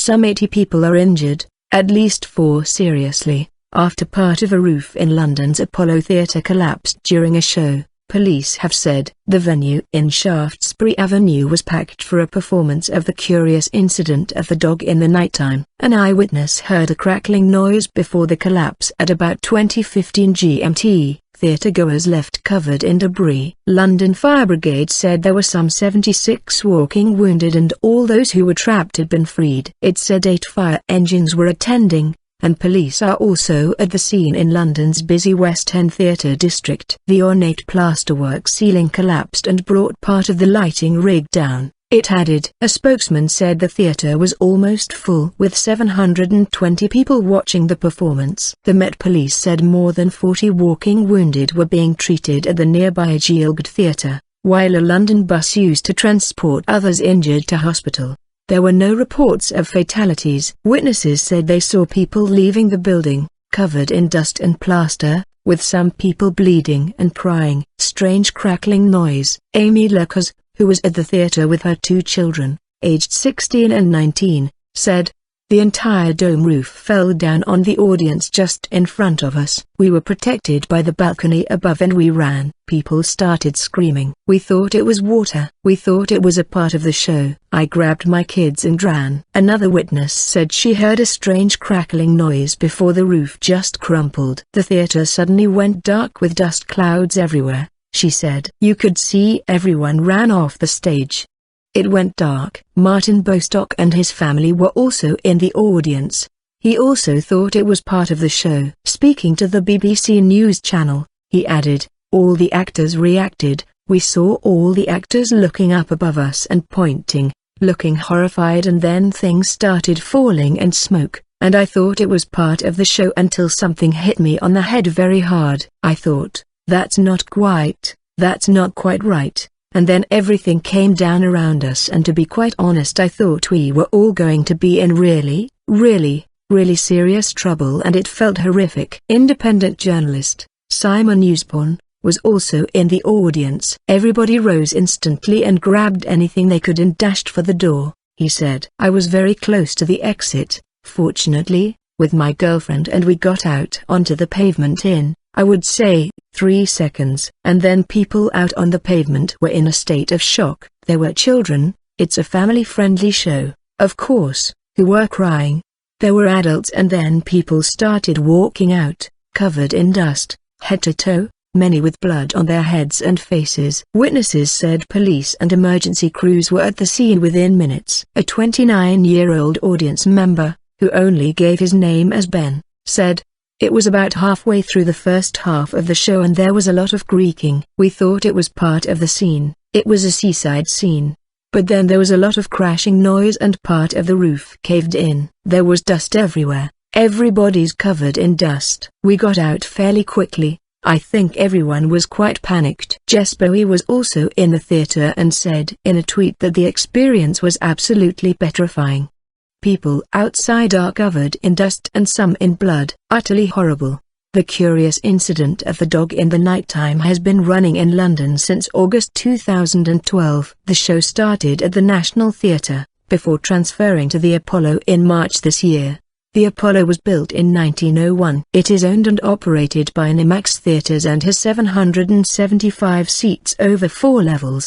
Some 80 people are injured, at least 4 seriously, after part of a roof in London's Apollo Theatre collapsed during a show, police have said. The venue in Shaftesbury Avenue was packed for a performance of the curious incident of the dog in the nighttime. An eyewitness heard a crackling noise before the collapse at about 20:15 GMT. Theatre-goers left covered in debris. London Fire Brigade said there were some 76 walking wounded and all those who were trapped had been freed. It said 8 fire engines were attending, and police are also at the scene in London's busy West End theatre district. The ornate plasterwork ceiling collapsed and brought part of the lighting rig down, it added. A spokesman said the theatre was almost full with 720 people watching the performance. The Met Police said more than 40 walking wounded were being treated at the nearby Gielgud Theatre, while a London bus used to transport others injured to hospital. There were no reports of fatalities. Witnesses said they saw people leaving the building, covered in dust and plaster, with some people bleeding and crying. Strange crackling noise. Amy Lucas, who was at the theatre with her 2 children, aged 16 and 19, said, "The entire dome roof fell down on the audience just in front of us. We were protected by the balcony above and we ran. People started screaming. We thought it was water. We thought it was a part of the show. I grabbed my kids and ran." Another witness said she heard a strange crackling noise before the roof just crumpled. "The theatre suddenly went dark with dust clouds everywhere," she said. "You could see everyone ran off the stage. It went dark." Martin Bostock and his family were also in the audience. He also thought it was part of the show. Speaking to the BBC News channel, he added, "All the actors reacted. We saw all the actors looking up above us and pointing, looking horrified, and then things started falling and smoke, and I thought it was part of the show until something hit me on the head very hard. I thought, that's not quite right. And then everything came down around us, and to be quite honest I thought we were all going to be in really serious trouble, and it felt horrific." Independent journalist Simon Newsbourne was also in the audience. "Everybody rose instantly and grabbed anything they could and dashed for the door," he said. "I was very close to the exit, fortunately, with my girlfriend, and we got out onto the pavement in, I would say, 3 seconds. And then people out on the pavement were in a state of shock. There were children, it's a family-friendly show, of course, who were crying. There were adults, and then people started walking out, covered in dust, head to toe, many with blood on their heads and faces." Witnesses said police and emergency crews were at the scene within minutes. A 29-year-old audience member, who only gave his name as Ben, said, "It was about halfway through the first half of the show and there was a lot of creaking. We thought it was part of the scene. It was a seaside scene. But then there was a lot of crashing noise and part of the roof caved in. There was dust everywhere. Everybody's covered in dust. We got out fairly quickly. I think everyone was quite panicked." Jess Bowie was also in the theatre and said in a tweet that the experience was absolutely petrifying. "People outside are covered in dust and some in blood. Utterly horrible." The curious incident of the dog in the nighttime has been running in London since August 2012. The show started at the National Theatre, before transferring to the Apollo in March this year. The Apollo was built in 1901. It is owned and operated by IMAX Theatres and has 775 seats over 4 levels.